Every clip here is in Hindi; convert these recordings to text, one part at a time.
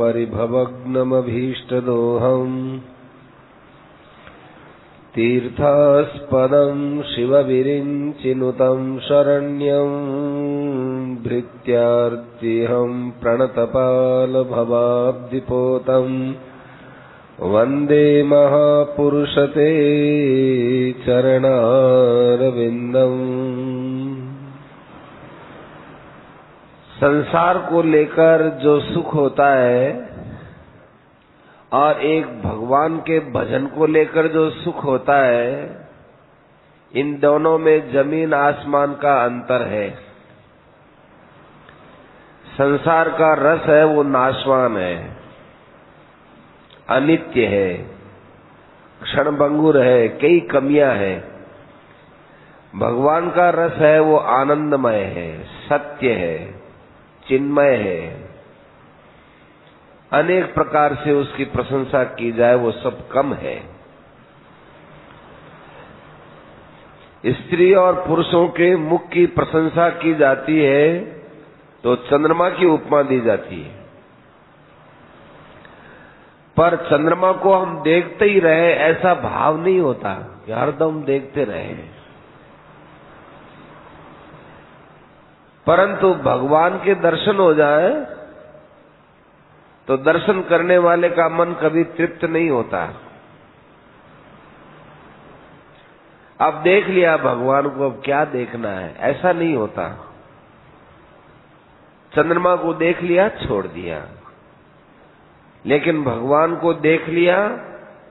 परिभवग्नमभीष्टदोहम् तीर्थास्पदं शिवविरिञ्चिनुतं शरण्यं भृत्यार्तिहं प्रणतपालभवाब्धिपोतम् वन्दे महापुरुषते चरणारविन्दम्। संसार को लेकर जो सुख होता है और एक भगवान के भजन को लेकर जो सुख होता है, इन दोनों में जमीन आसमान का अंतर है। संसार का रस है वो नाशवान है, अनित्य है, क्षणभंगुर है, कई कमियां हैं। भगवान का रस है वो आनंदमय है, सत्य है, चिन्मय है। अनेक प्रकार से उसकी प्रशंसा की जाए वो सब कम है। स्त्री और पुरुषों के मुख की प्रशंसा की जाती है तो चंद्रमा की उपमा दी जाती है, पर चंद्रमा को हम देखते ही रहे ऐसा भाव नहीं होता कि हरदम देखते रहे। परंतु भगवान के दर्शन हो जाए तो दर्शन करने वाले का मन कभी तृप्त नहीं होता। अब देख लिया भगवान को, अब क्या देखना है, ऐसा नहीं होता। चंद्रमा को देख लिया, छोड़ दिया। लेकिन भगवान को देख लिया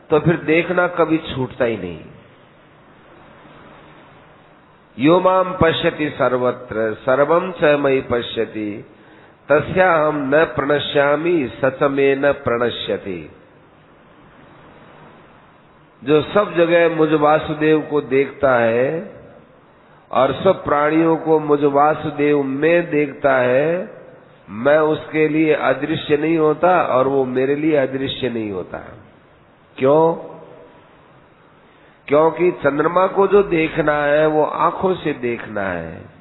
तो फिर देखना कभी छूटता ही नहीं। यो माम पश्यति सर्वत्र सर्वं च मयि पश्यति तस्याहं न प्रणश्यामि सच में न प्रणश्यति। जो सब जगह मुझ वासुदेव को देखता है और सब प्राणियों को मुझ वासुदेव में देखता है, मैं उसके लिए अदृश्य नहीं होता और वो मेरे लिए अदृश्य नहीं होता। क्यों? क्योंकि चंद्रमा को जो देखना है वो आंखों से देखना है,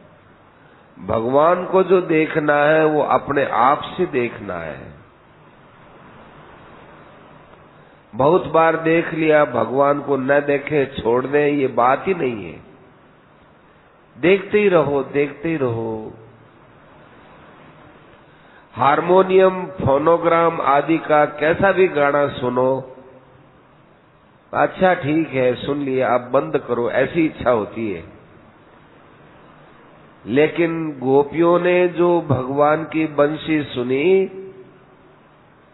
भगवान को जो देखना है वो अपने आप से देखना है। बहुत बार देख लिया, भगवान को न देखे छोड़ दें, ये बात ही नहीं है। देखते ही रहो, देखते ही रहो। हारमोनियम, फोनोग्राम आदि का कैसा भी गाना सुनो, अच्छा ठीक है सुन लिया, अब बंद करो, ऐसी इच्छा होती है। लेकिन गोपियों ने जो भगवान की बंसी सुनी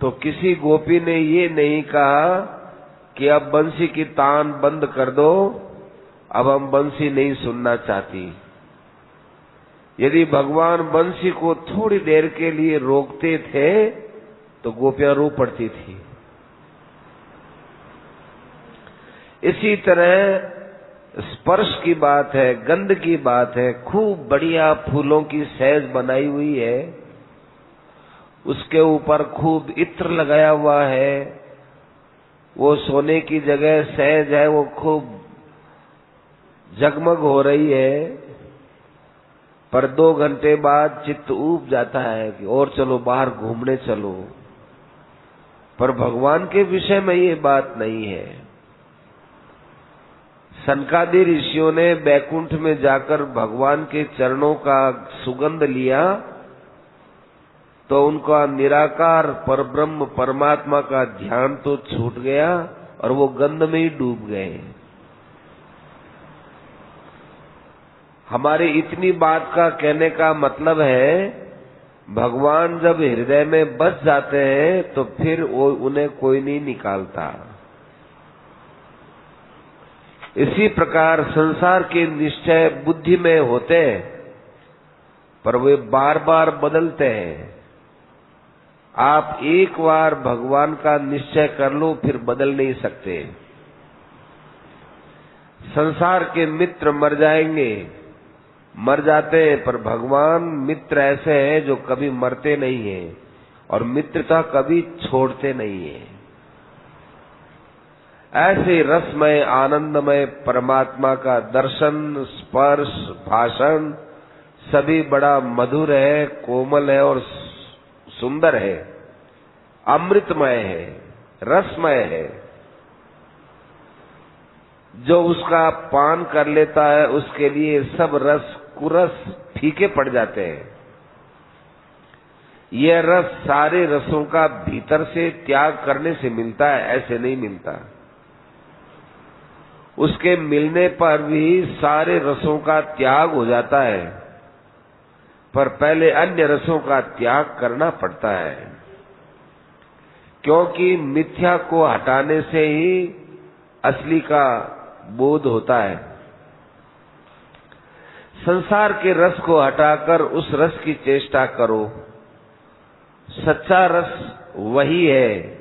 तो किसी गोपी ने ये नहीं कहा कि अब बंसी की तान बंद कर दो, अब हम बंसी नहीं सुनना चाहती। यदि भगवान बंसी को थोड़ी देर के लिए रोकते थे तो गोपियां रो पड़ती थी। इसी तरह स्पर्श की बात है, गंध की बात है। खूब बढ़िया फूलों की सैज बनाई हुई है, उसके ऊपर खूब इत्र लगाया हुआ है, वो सोने की जगह सैज है, वो खूब जगमग हो रही है, पर 2 घंटे बाद चित्त ऊब जाता है कि और चलो बाहर घूमने चलो। पर भगवान के विषय में ये बात नहीं है। सनकादि ऋषियों ने बैकुंठ में जाकर भगवान के चरणों का सुगंध लिया तो उनका निराकार परब्रह्म परमात्मा का ध्यान तो छूट गया और वो गंध में ही डूब गए। हमारी इतनी बात का कहने का मतलब है, भगवान जब हृदय में बस जाते हैं तो फिर वो उन्हें कोई नहीं निकालता। इसी प्रकार संसार के निश्चय बुद्धि में होते हैं पर वे बार बार बदलते हैं। आप एक बार भगवान का निश्चय कर लो फिर बदल नहीं सकते। संसार के मित्र मर जाएंगे, मर जाते हैं, पर भगवान मित्र ऐसे हैं जो कभी मरते नहीं हैं और मित्रता कभी छोड़ते नहीं है। ऐसे रसमय आनंदमय परमात्मा का दर्शन, स्पर्श, भाषण सभी बड़ा मधुर है, कोमल है और सुंदर है। अमृतमय है, रसमय है। जो उसका पान कर लेता है उसके लिए सब रस कुरस फीके पड़ जाते हैं। यह रस सारे रसों का भीतर से त्याग करने से मिलता है, ऐसे नहीं मिलता। उसके मिलने पर भी सारे रसों का त्याग हो जाता है, पर पहले अन्य रसों का त्याग करना पड़ता है, क्योंकि मिथ्या को हटाने से ही असली का बोध होता है। संसार के रस को हटाकर उस रस की चेष्टा करो। सच्चा रस वही है,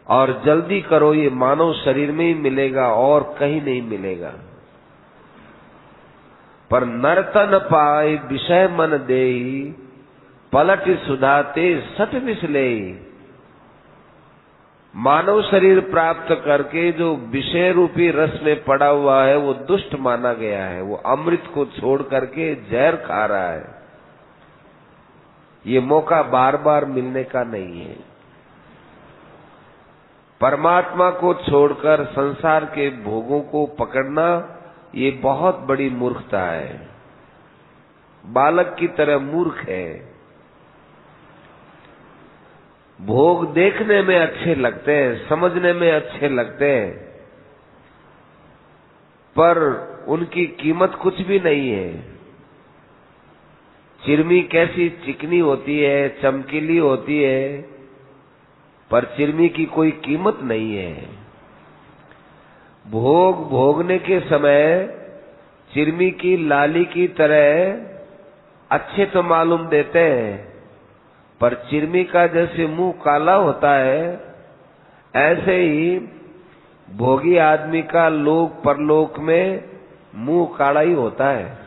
और जल्दी करो, ये मानव शरीर में ही मिलेगा और कहीं नहीं मिलेगा। पर नर्तन पाए विषय मन देई, पलट सुधाते सत विसलेई। मानव शरीर प्राप्त करके जो विषय रूपी रस में पड़ा हुआ है वो दुष्ट माना गया है। वो अमृत को छोड़ करके जहर खा रहा है। ये मौका बार बार मिलने का नहीं है। परमात्मा को छोड़कर संसार के भोगों को पकड़ना ये बहुत बड़ी मूर्खता है। बालक की तरह मूर्ख है। भोग देखने में अच्छे लगते हैं, समझने में अच्छे लगते हैं, पर उनकी कीमत कुछ भी नहीं है। चिरमी कैसी चिकनी होती है, चमकीली होती है, पर चिरमी की कोई कीमत नहीं है। भोग भोगने के समय चिरमी की लाली की तरह अच्छे तो मालूम देते हैं, पर चिरमी का जैसे मुंह काला होता है, ऐसे ही भोगी आदमी का लोक परलोक में मुंह काला ही होता है।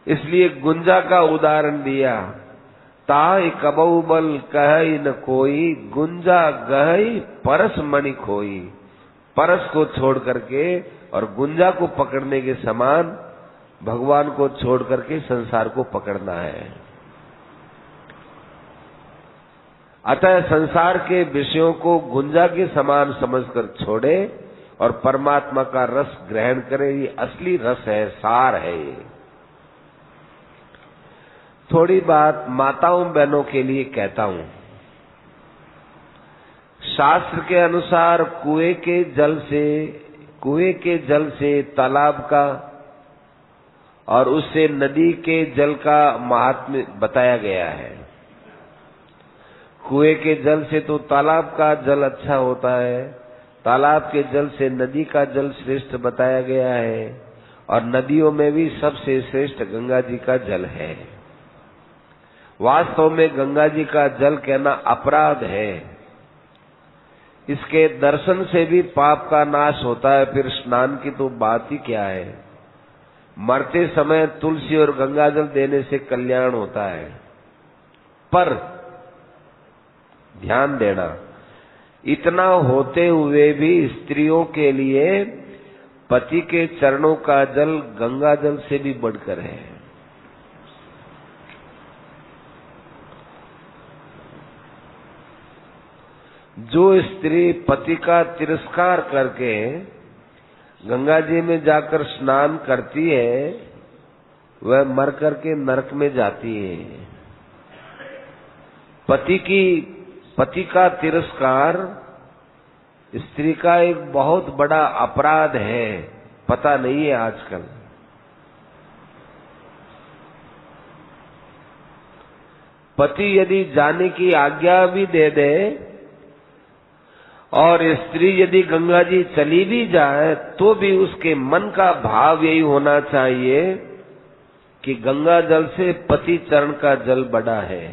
इसलिए गुंजा का उदाहरण दिया, ताई कबऊ बल कहई न कोई, गुंजा गहई परस मणि खोई। परस को छोड़ करके और गुंजा को पकड़ने के समान भगवान को छोड़ करके संसार को पकड़ना है। अतः संसार के विषयों को गुंजा के समान समझकर छोड़े और परमात्मा का रस ग्रहण करे। ये असली रस है, सार है। ये थोड़ी बात माताओं बहनों के लिए कहता हूं। शास्त्र के अनुसार कुएं के जल से तालाब का और उससे नदी के जल का महात्म्य बताया गया है। कुएं के जल से तो तालाब का जल अच्छा होता है, तालाब के जल से नदी का जल श्रेष्ठ बताया गया है, और नदियों में भी सबसे श्रेष्ठ गंगा जी का जल है। वास्तव में गंगा जी का जल कहना अपराध है। इसके दर्शन से भी पाप का नाश होता है, फिर स्नान की तो बात ही क्या है। मरते समय तुलसी और गंगा जल देने से कल्याण होता है। पर ध्यान देना, इतना होते हुए भी स्त्रियों के लिए पति के चरणों का जल गंगा जल से भी बढ़कर है। जो स्त्री पति का तिरस्कार करके गंगा जी में जाकर स्नान करती है, वह मर करके नरक में जाती है। पति का तिरस्कार स्त्री का एक बहुत बड़ा अपराध है, पता नहीं है आजकल। पति यदि जाने की आज्ञा भी दे दे और स्त्री यदि गंगा जी चली भी जाए, तो भी उसके मन का भाव यही होना चाहिए कि गंगा जल से पति चरण का जल बड़ा है।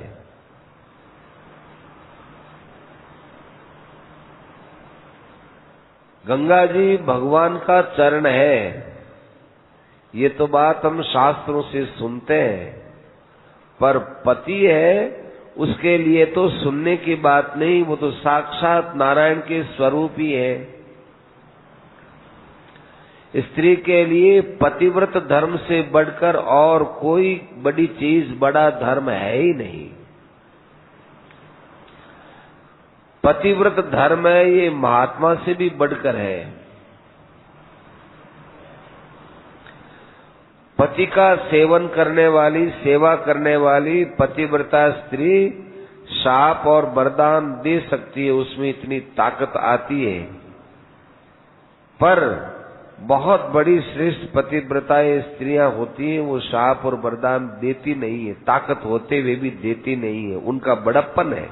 गंगा जी भगवान का चरण है, ये तो बात हम शास्त्रों से सुनते हैं, पर पति है उसके लिए तो सुनने की बात नहीं, वो तो साक्षात नारायण के स्वरूप ही है। स्त्री के लिए पतिव्रत धर्म से बढ़कर और कोई बड़ी चीज, बड़ा धर्म है ही नहीं। पतिव्रत धर्म है, ये महात्मा से भी बढ़कर है। पति का सेवन करने वाली, सेवा करने वाली पतिव्रता स्त्री शाप और वरदान दे सकती है, उसमें इतनी ताकत आती है। पर बहुत बड़ी श्रेष्ठ पतिव्रताएं स्त्रियां होती हैं, वो शाप और वरदान देती नहीं है, ताकत होते हुए भी देती नहीं है, उनका बड़प्पन है।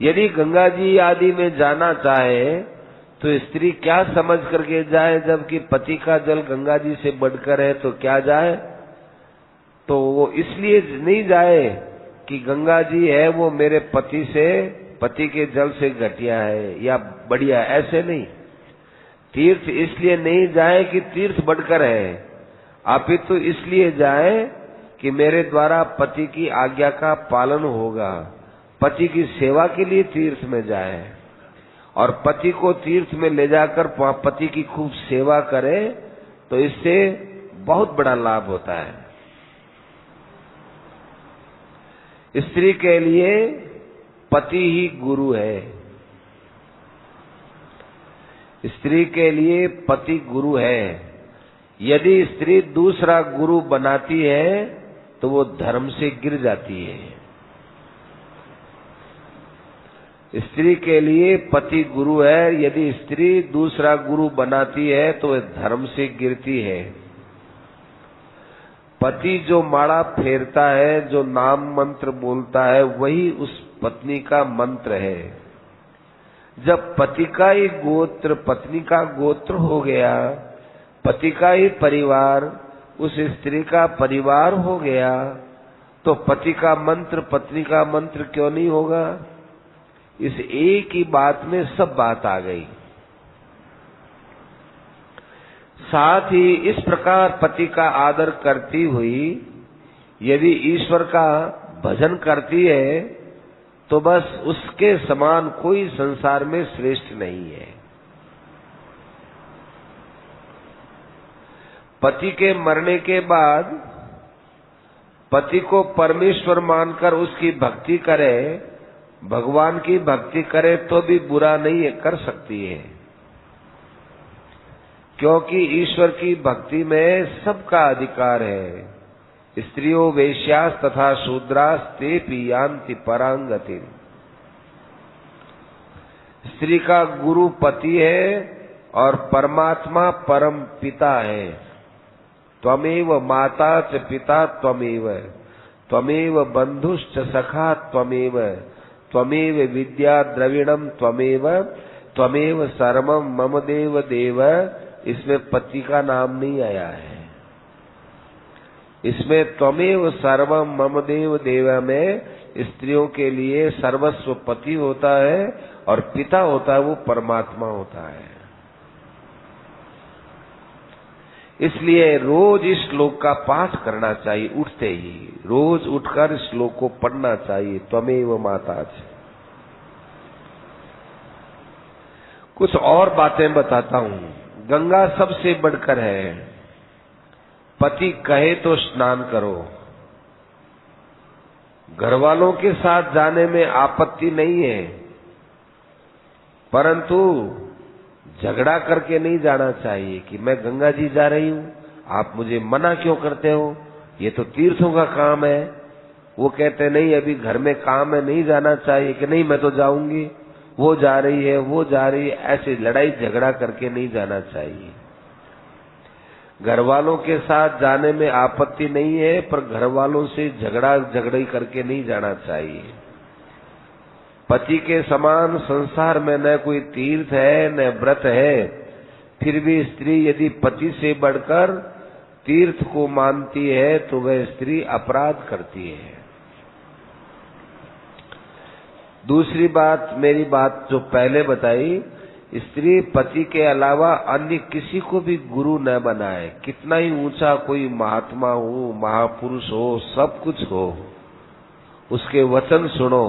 यदि गंगा जी आदि में जाना चाहे तो स्त्री क्या समझ करके जाए, जबकि पति का जल गंगा जी से बढ़कर है तो क्या जाए? तो वो इसलिए नहीं जाए कि गंगा जी है वो मेरे पति से, पति के जल से घटिया है या बढ़िया, ऐसे नहीं। तीर्थ इसलिए नहीं जाए कि तीर्थ बढ़कर है, अपितु इसलिए जाए कि मेरे द्वारा पति की आज्ञा का पालन होगा। पति की सेवा के लिए तीर्थ में जाए और पति को तीर्थ में ले जाकर पति की खूब सेवा करे, तो इससे बहुत बड़ा लाभ होता है। स्त्री के लिए पति ही गुरु है, स्त्री के लिए पति गुरु है। यदि स्त्री दूसरा गुरु बनाती है तो वो धर्म से गिर जाती है। स्त्री के लिए पति गुरु है, यदि स्त्री दूसरा गुरु बनाती है तो वह धर्म से गिरती है। पति जो माड़ा फेरता है, जो नाम मंत्र बोलता है, वही उस पत्नी का मंत्र है। जब पति का ही गोत्र पत्नी का गोत्र हो गया, पति का ही परिवार उस स्त्री का परिवार हो गया, तो पति का मंत्र पत्नी का मंत्र क्यों नहीं होगा? इस एक ही बात में सब बात आ गई। साथ ही इस प्रकार पति का आदर करती हुई यदि ईश्वर का भजन करती है तो बस उसके समान कोई संसार में श्रेष्ठ नहीं है। पति के मरने के बाद पति को परमेश्वर मानकर उसकी भक्ति करे, भगवान की भक्ति करे तो भी बुरा नहीं है, कर सकती है, क्योंकि ईश्वर की भक्ति में सबका अधिकार है। स्त्रियों वेश्यास तथा शूद्रास तेपि यान्ति परांगति। स्त्री का गुरु पति है और परमात्मा परम पिता है। त्वमेव माता च पिता त्वमेव, त्वमेव बंधुश्च सखा त्वमेव, त्वमेव विद्या द्रविणम त्वमेव, त्वमेव सर्वम मम देव देव। इसमें पति का नाम नहीं आया है, इसमें त्वमेव सर्वम मम देव देव में स्त्रियों के लिए सर्वस्व पति होता है और पिता होता है वो परमात्मा होता है। इसलिए रोज इस श्लोक का पाठ करना चाहिए, उठते ही रोज उठकर इस श्लोक को पढ़ना चाहिए। त्वमेव माता च। कुछ और बातें बताता हूँ। गंगा सबसे बढ़कर है। पति कहे तो स्नान करो। घर वालों के साथ जाने में आपत्ति नहीं है, परंतु झगड़ा करके नहीं जाना चाहिए कि मैं गंगा जी जा रही हूँ, आप मुझे मना क्यों करते हो, ये तो तीर्थों का काम है। वो कहते नहीं अभी घर में काम है, नहीं जाना चाहिए, कि नहीं मैं तो जाऊंगी, वो जा रही है, वो जा रही है, ऐसे लड़ाई झगड़ा करके नहीं जाना चाहिए। घर वालों के साथ जाने में आपत्ति नहीं है, पर घर वालों से झगड़ाई करके नहीं जाना चाहिए। पति के समान संसार में न कोई तीर्थ है न व्रत है, फिर भी स्त्री यदि पति से बढ़कर तीर्थ को मानती है तो वह स्त्री अपराध करती है। दूसरी बात, मेरी बात जो पहले बताई, स्त्री पति के अलावा अन्य किसी को भी गुरु न बनाए। कितना ही ऊंचा कोई महात्मा हो, महापुरुष हो, सब कुछ हो, उसके वचन सुनो,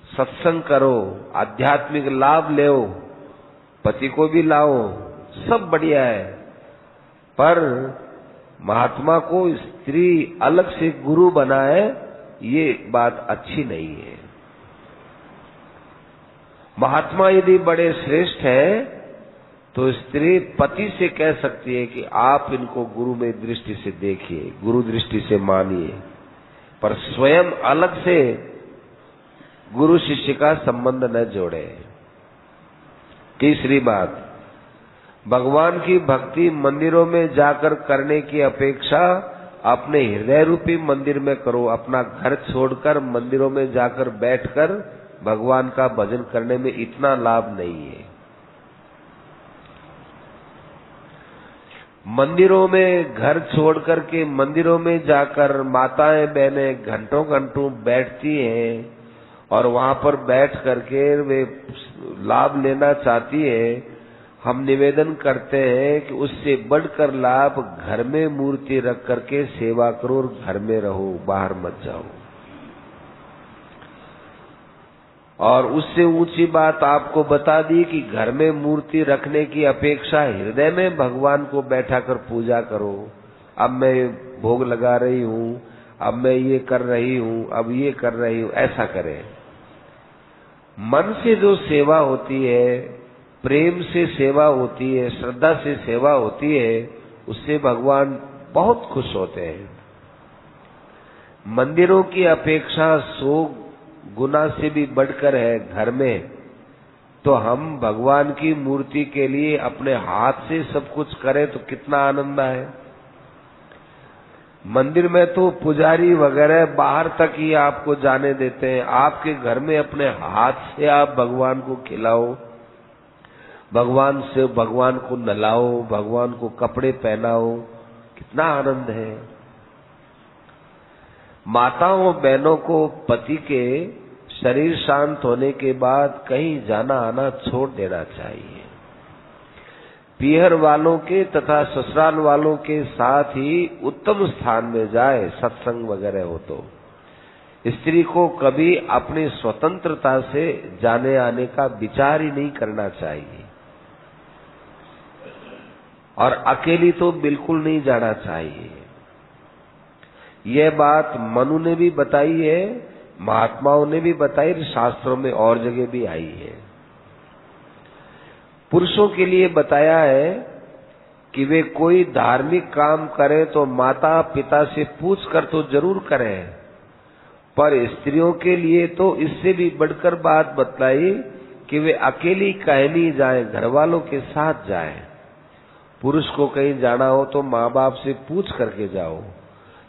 सत्संग करो, आध्यात्मिक लाभ लो, पति को भी लाओ, सब बढ़िया है, पर महात्मा को स्त्री अलग से गुरु बनाए ये बात अच्छी नहीं है। महात्मा यदि बड़े श्रेष्ठ है तो स्त्री पति से कह सकती है कि आप इनको गुरु में दृष्टि से देखिए, गुरु दृष्टि से मानिए, पर स्वयं अलग से गुरु शिष्य का संबंध न जोड़े। तीसरी बात, भगवान की भक्ति मंदिरों में जाकर करने की अपेक्षा अपने हृदय रूपी मंदिर में करो। अपना घर छोड़कर मंदिरों में जाकर बैठकर भगवान का भजन करने में इतना लाभ नहीं है। मंदिरों में घर छोड़कर के मंदिरों में जाकर माताएं बहनें घंटों घंटों बैठती हैं और वहां पर बैठ करके वे लाभ लेना चाहती है। हम निवेदन करते हैं कि उससे बढ़कर लाभ घर में मूर्ति रख करके सेवा करो और घर में रहो, बाहर मत जाओ। और उससे ऊंची बात आपको बता दी कि घर में मूर्ति रखने की अपेक्षा हृदय में भगवान को बैठा कर पूजा करो। अब मैं भोग लगा रही हूँ, अब मैं ये कर रही हूँ, अब ये कर रही हूँ, ऐसा करें। मन से जो सेवा होती है, प्रेम से सेवा होती है, श्रद्धा से सेवा होती है, उससे भगवान बहुत खुश होते हैं। मंदिरों की अपेक्षा 100 गुना से भी बढ़कर है घर में, तो हम भगवान की मूर्ति के लिए अपने हाथ से सब कुछ करें तो कितना आनंद आए। मंदिर में तो पुजारी वगैरह बाहर तक ही आपको जाने देते हैं। आपके घर में अपने हाथ से आप भगवान को खिलाओ, भगवान को नहलाओ, भगवान को कपड़े पहनाओ, कितना आनंद है। माताओं बहनों को पति के शरीर शांत होने के बाद कहीं जाना आना छोड़ देना चाहिए। पीहर वालों के तथा ससुराल वालों के साथ ही उत्तम स्थान में जाए, सत्संग वगैरह हो तो। स्त्री को कभी अपनी स्वतंत्रता से जाने आने का विचार ही नहीं करना चाहिए और अकेली तो बिल्कुल नहीं जाना चाहिए। यह बात मनु ने भी बताई है, महात्माओं ने भी बताई, शास्त्रों में और जगह भी आई है। पुरुषों के लिए बताया है कि वे कोई धार्मिक काम करें तो माता पिता से पूछ कर तो जरूर करें, पर स्त्रियों के लिए तो इससे भी बढ़कर बात बतलाई कि वे अकेली कहीं नहीं जाएं, घर वालों के साथ जाएं। पुरुष को कहीं जाना हो तो माँ बाप से पूछ करके जाओ,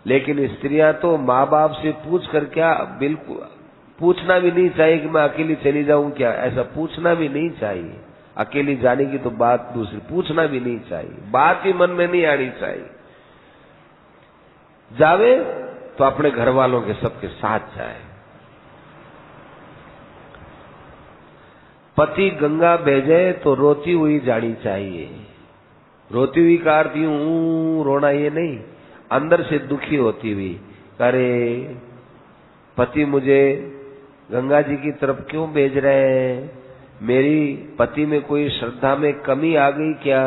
लेकिन स्त्रियां तो माँ बाप से पूछ कर क्या, बिल्कुल पूछना भी नहीं चाहिए कि मैं अकेली चली जाऊं क्या, ऐसा पूछना भी नहीं चाहिए। अकेली जाने की तो बात दूसरी, पूछना भी नहीं चाहिए, बात ही मन में नहीं आनी चाहिए। जावे तो अपने घर वालों के सबके साथ जाए। पति गंगा भेजे तो रोती हुई जानी चाहिए। रोती हुई का अर्थ यूं रोना ये नहीं, अंदर से दुखी होती हुई, अरे पति मुझे गंगा जी की तरफ क्यों भेज रहे हैं, मेरी पति में कोई श्रद्धा में कमी आ गई क्या,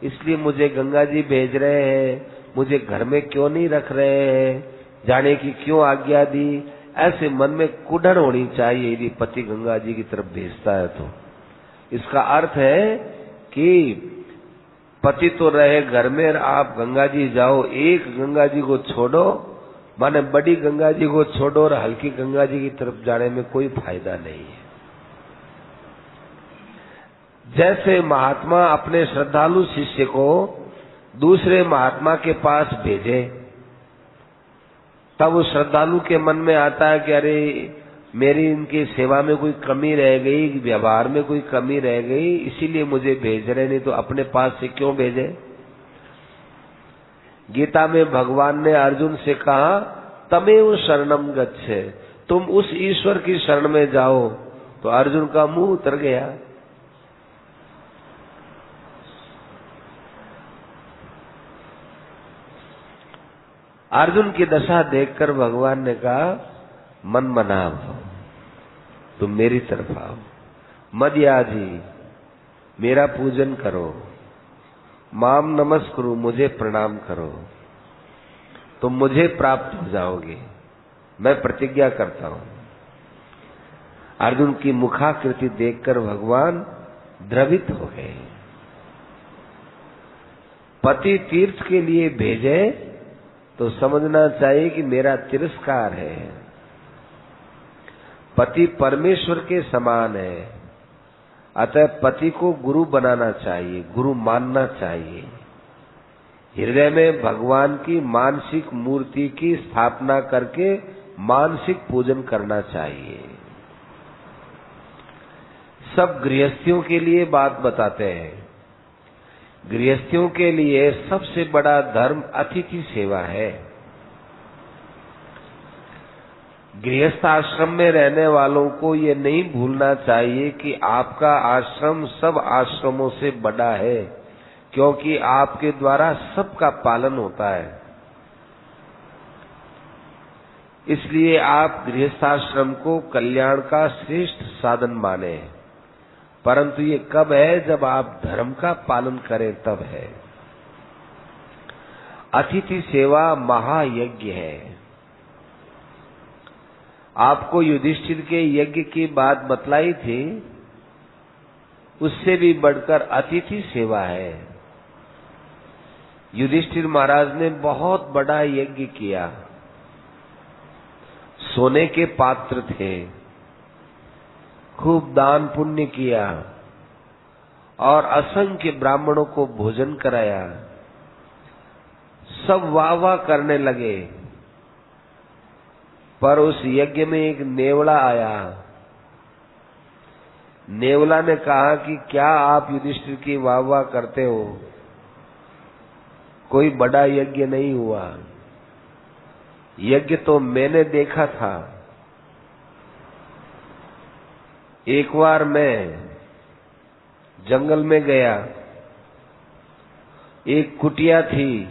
इसलिए मुझे गंगा जी भेज रहे हैं, मुझे घर में क्यों नहीं रख रहे हैं, जाने की क्यों आज्ञा दी। ऐसे मन में कुढ़न होनी चाहिए यदि पति गंगा जी की तरफ भेजता है तो। इसका अर्थ है कि पति तो रहे घर में, आप गंगा जी जाओ, एक गंगा जी को छोड़ो, माने बड़ी गंगा जी को छोड़ो और हल्की गंगा जी की तरफ जाने में कोई फायदा नहीं है। जैसे महात्मा अपने श्रद्धालु शिष्य को दूसरे महात्मा के पास भेजे, तब उस श्रद्धालु के मन में आता है कि अरे मेरी इनकी सेवा में कोई कमी रह गई, व्यवहार में कोई कमी रह गई, इसीलिए मुझे भेज रहे, नहीं तो अपने पास से क्यों भेजे। गीता में भगवान ने अर्जुन से कहा, तमेव शरणम गच्छ, तुम उस ईश्वर की शरण में जाओ। तो अर्जुन का मुंह उतर गया। अर्जुन की दशा देखकर भगवान ने कहा, मन मनाओ, तुम मेरी तरफ आओ, मदयाजी मेरा पूजन करो, माम नमस्कुरु मुझे प्रणाम करो, तुम मुझे प्राप्त हो जाओगे। मैं प्रतिज्ञा करता हूं। अर्जुन की मुखाकृति देखकर भगवान द्रवित हो गए। पति तीर्थ के लिए भेजे तो समझना चाहिए कि मेरा तिरस्कार है। पति परमेश्वर के समान है, अतः पति को गुरु बनाना चाहिए, गुरु मानना चाहिए। हृदय में भगवान की मानसिक मूर्ति की स्थापना करके मानसिक पूजन करना चाहिए। सब गृहस्थियों के लिए बात बताते हैं। गृहस्थियों के लिए सबसे बड़ा धर्म अतिथि सेवा है। गृहस्थ आश्रम में रहने वालों को ये नहीं भूलना चाहिए कि आपका आश्रम सब आश्रमों से बड़ा है, क्योंकि आपके द्वारा सबका पालन होता है। इसलिए आप गृहस्थाश्रम को कल्याण का श्रेष्ठ साधन माने, परंतु ये कब है? जब आप धर्म का पालन करें तब है। अतिथि सेवा महायज्ञ है। आपको युधिष्ठिर के यज्ञ की बात बतलाई थी, उससे भी बढ़कर अतिथि सेवा है। युधिष्ठिर महाराज ने बहुत बड़ा यज्ञ किया, सोने के पात्र थे, खूब दान पुण्य किया और असंख्य ब्राह्मणों को भोजन कराया। सब वाह वाह करने लगे, पर उस यज्ञ में एक नेवला आया। नेवला ने कहा कि क्या आप युधिष्ठिर की वाह वाह करते हो? कोई बड़ा यज्ञ नहीं हुआ, यज्ञ तो मैंने देखा था। एक बार मैं जंगल में गया, एक कुटिया थी,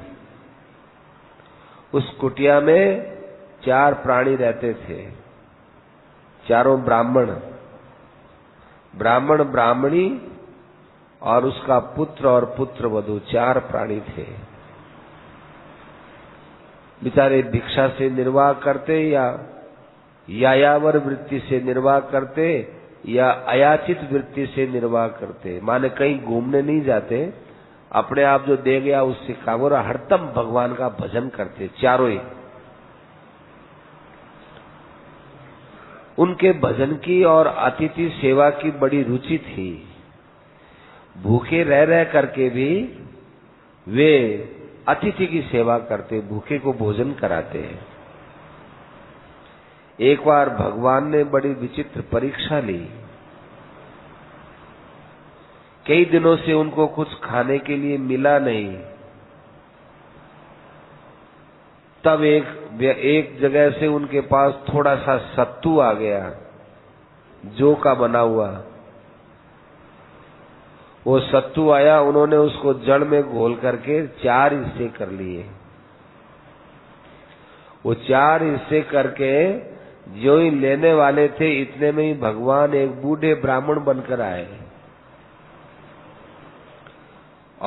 उस कुटिया में 4 प्राणी रहते थे, चारों ब्राह्मण, ब्राह्मणी और उसका पुत्र और पुत्र वधू, 4 प्राणी थे। बेचारे भिक्षा से निर्वाह करते या यायावर वृत्ति से निर्वाह करते या अयाचित वृत्ति से निर्वाह करते, माने कहीं घूमने नहीं जाते, अपने आप जो दे गया उससे काम, और हरदम भगवान का भजन करते चारों ही। उनके भजन की और अतिथि सेवा की बड़ी रुचि थी। भूखे रह रह करके भी वे अतिथि की सेवा करते, भूखे को भोजन कराते। एक बार भगवान ने बड़ी विचित्र परीक्षा ली। कई दिनों से उनको कुछ खाने के लिए मिला नहीं। तब एक जगह से उनके पास थोड़ा सा सत्तू आ गया, जौ का बना हुआ। वो सत्तू आया, उन्होंने उसको जड़ में घोल करके 4 हिस्से कर लिए। वो 4 हिस्से करके जो ही लेने वाले थे, इतने में ही भगवान एक बूढ़े ब्राह्मण बनकर आए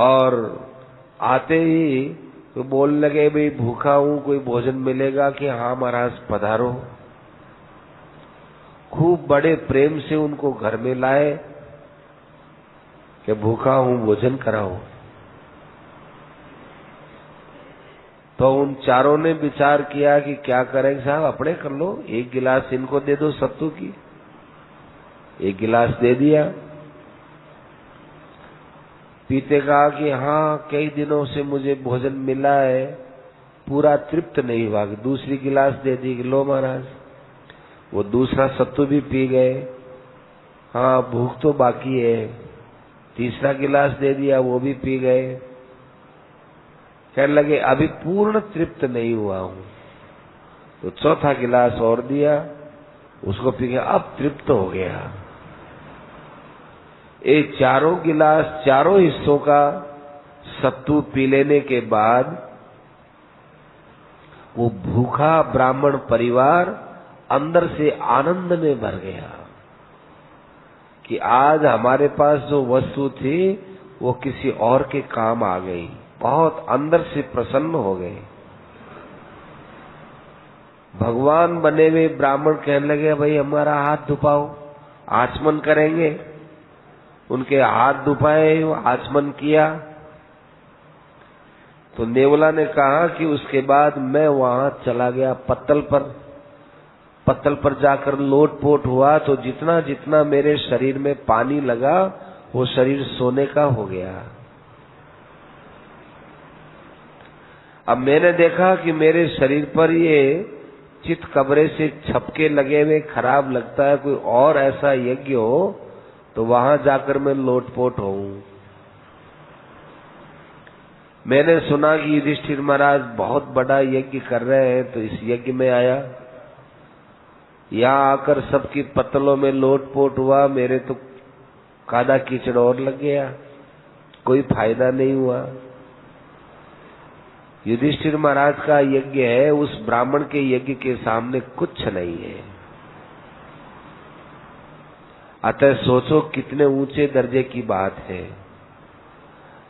और आते ही तो बोलने लगे, भाई भूखा हूं, कोई भोजन मिलेगा? कि हाँ महाराज पधारो। खूब बड़े प्रेम से उनको घर में लाए कि भूखा हूं, भोजन कराओ। तो उन चारों ने विचार किया कि क्या करें साहब, अपने कर लो, 1 गिलास इनको दे दो सत्तू की। 1 गिलास दे दिया। पीते कहा कि हाँ, कई दिनों से मुझे भोजन मिला है, पूरा तृप्त नहीं हुआ। दूसरी गिलास दे दी, लो महाराज। वो दूसरा सत्तू भी पी गए, हाँ भूख तो बाकी है। तीसरा गिलास दे दिया, वो भी पी गए। कहने लगे अभी पूर्ण तृप्त नहीं हुआ हूं। तो चौथा गिलास और दिया, उसको पी गया, अब तृप्त हो गया। ये चारों गिलास, चारों हिस्सों का सत्तू पी लेने के बाद वो भूखा ब्राह्मण परिवार अंदर से आनंद में भर गया कि आज हमारे पास जो वस्तु थी वो किसी और के काम आ गई। बहुत अंदर से प्रसन्न हो गए। भगवान बने हुए ब्राह्मण कहने लगे, भाई हमारा हाथ दुपाओ, आचमन करेंगे। उनके हाथ दुपाए, आचमन किया। तो नेवला ने कहा कि उसके बाद मैं वहां चला गया पत्तल पर जाकर लोटपोट हुआ, तो जितना जितना मेरे शरीर में पानी लगा वो शरीर सोने का हो गया। अब मैंने देखा कि मेरे शरीर पर ये चित कब्रे से छपके लगे हुए खराब लगता है, कोई और ऐसा यज्ञ हो तो वहां जाकर मैं लोटपोट होऊं। मैंने सुना कि युधिष्ठिर महाराज बहुत बड़ा यज्ञ कर रहे हैं, तो इस यज्ञ में आया। यहाँ आकर सबकी पत्तलों में लोटपोट हुआ, मेरे तो कादा कीचड़ और लग गया, कोई फायदा नहीं हुआ। युधिष्ठिर महाराज का यज्ञ है, उस ब्राह्मण के यज्ञ के सामने कुछ नहीं है। अतः सोचो कितने ऊंचे दर्जे की बात है।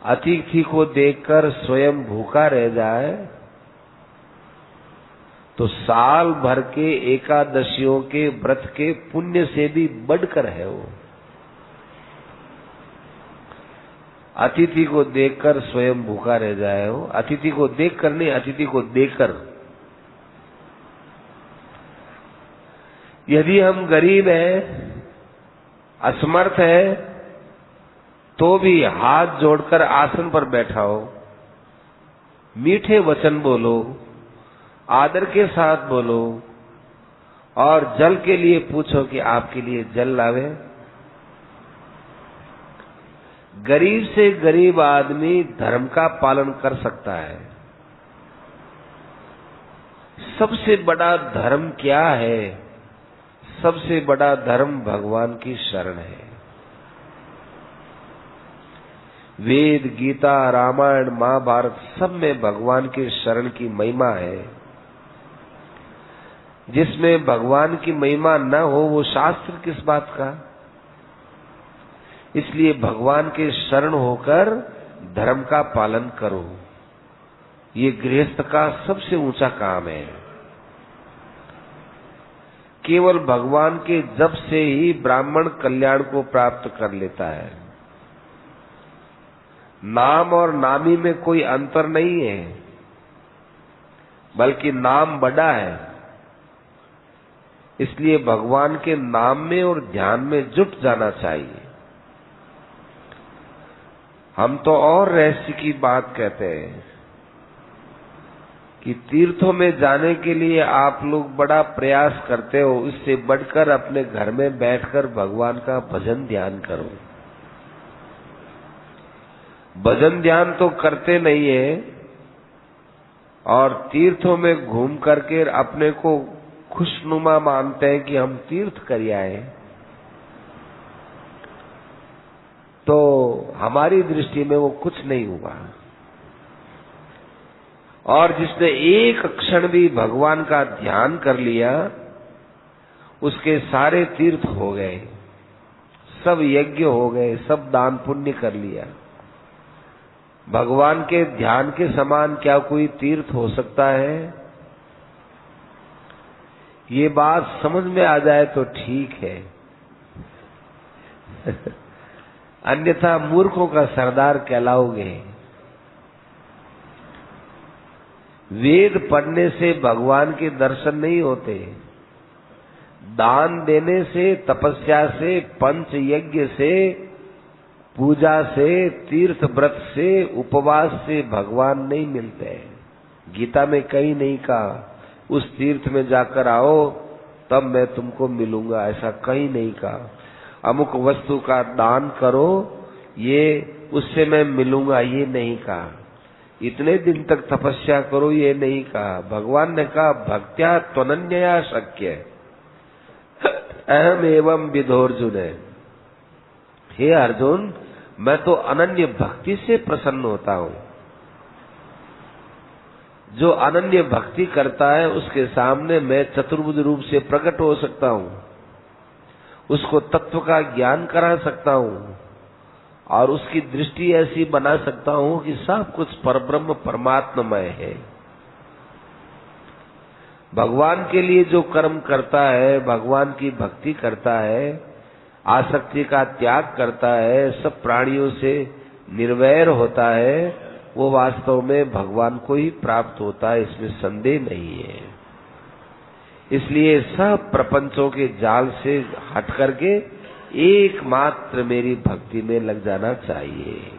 अतिथि को देखकर स्वयं भूखा रह जाए तो साल भर के एकादशियों के व्रत के पुण्य से भी बढ़कर है वो। अतिथि को देखकर स्वयं भूखा रह जाए हो, अतिथि को देखकर नहीं, अतिथि को देकर। यदि हम गरीब हैं, असमर्थ है, तो भी हाथ जोड़कर आसन पर बैठा हो, मीठे वचन बोलो, आदर के साथ बोलो, और जल के लिए पूछो कि आपके लिए जल लावे। गरीब से गरीब आदमी धर्म का पालन कर सकता है। सबसे बड़ा धर्म क्या है? सबसे बड़ा धर्म भगवान की शरण है। वेद, गीता, रामायण, महाभारत सब में भगवान के शरण की महिमा है। जिसमें भगवान की महिमा न हो वो शास्त्र किस बात का? इसलिए भगवान के शरण होकर धर्म का पालन करो। ये गृहस्थ का सबसे ऊंचा काम है। केवल भगवान के जप से ही ब्राह्मण कल्याण को प्राप्त कर लेता है। नाम और नामी में कोई अंतर नहीं है, बल्कि नाम बड़ा है। इसलिए भगवान के नाम में और ध्यान में जुट जाना चाहिए। हम तो और रहस्य की बात कहते हैं कि तीर्थों में जाने के लिए आप लोग बड़ा प्रयास करते हो, इससे बढ़कर अपने घर में बैठकर भगवान का भजन ध्यान करो। भजन ध्यान तो करते नहीं है, और तीर्थों में घूम करके अपने को खुशनुमा मानते हैं कि हम तीर्थ कर आए। तो हमारी दृष्टि में वो कुछ नहीं हुआ। और जिसने एक क्षण भी भगवान का ध्यान कर लिया, उसके सारे तीर्थ हो गए, सब यज्ञ हो गए, सब दान पुण्य कर लिया। भगवान के ध्यान के समान क्या कोई तीर्थ हो सकता है? ये बात समझ में आ जाए तो ठीक है। अन्यथा मूर्खों का सरदार कहलाओगे। वेद पढ़ने से भगवान के दर्शन नहीं होते। दान देने से, तपस्या से, पंच यज्ञ से, पूजा से, तीर्थ व्रत से, उपवास से भगवान नहीं मिलते। गीता में कहीं नहीं कहा उस तीर्थ में जाकर आओ तब मैं तुमको मिलूंगा, ऐसा कहीं नहीं कहा। अमुक वस्तु का दान करो, ये उससे मैं मिलूंगा, ये नहीं कहा। इतने दिन तक तपस्या करो, ये नहीं कहा। भगवान ने कहा भक्त्या त्वनन्यया शक्य अहम एवं विधोर्जुन। हे अर्जुन, मैं तो अनन्य भक्ति से प्रसन्न होता हूं। जो अनन्य भक्ति करता है उसके सामने मैं चतुर्भुज रूप से प्रकट हो सकता हूं, उसको तत्व का ज्ञान करा सकता हूं, और उसकी दृष्टि ऐसी बना सकता हूं कि सब कुछ परब्रह्म परमात्ममय है। भगवान के लिए जो कर्म करता है, भगवान की भक्ति करता है, आसक्ति का त्याग करता है, सब प्राणियों से निर्वैर होता है, वो वास्तव में भगवान को ही प्राप्त होता है, इसमें संदेह नहीं है। इसलिए सब प्रपंचों के जाल से हट करके एकमात्र मेरी भक्ति में लग जाना चाहिए।